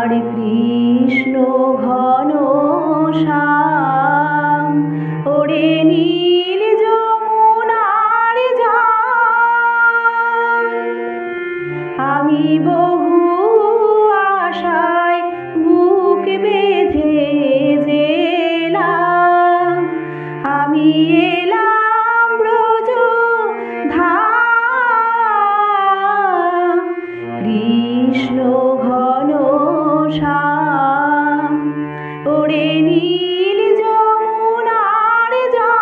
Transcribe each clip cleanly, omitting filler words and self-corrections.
আমার কৃষ্ণ ঘন শ্যাম ওরে নীল যমুনার জল আমি বহু আশায় বুক বেঁধে যেলাম আমি এলাম ব্রজ ধাম কৃষ্ণ ঘন শ্যাম ওরে নীল যমুনার জল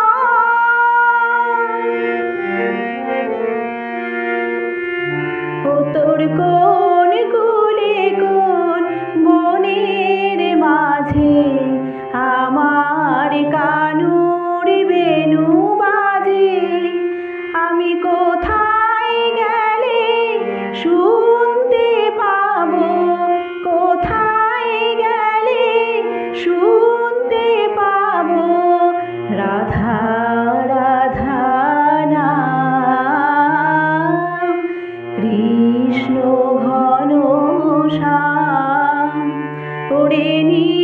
ও তোর কোন কুলে কোন বনের মাঝে আমার কানুর বেনু বাজে আমি কোথায় গেলে শুনতে পাবো কোথায় গেলে শুনতে পাবো রাধা রাধা নাম কৃষ্ণ ঘন শ্যাম ওরে নীল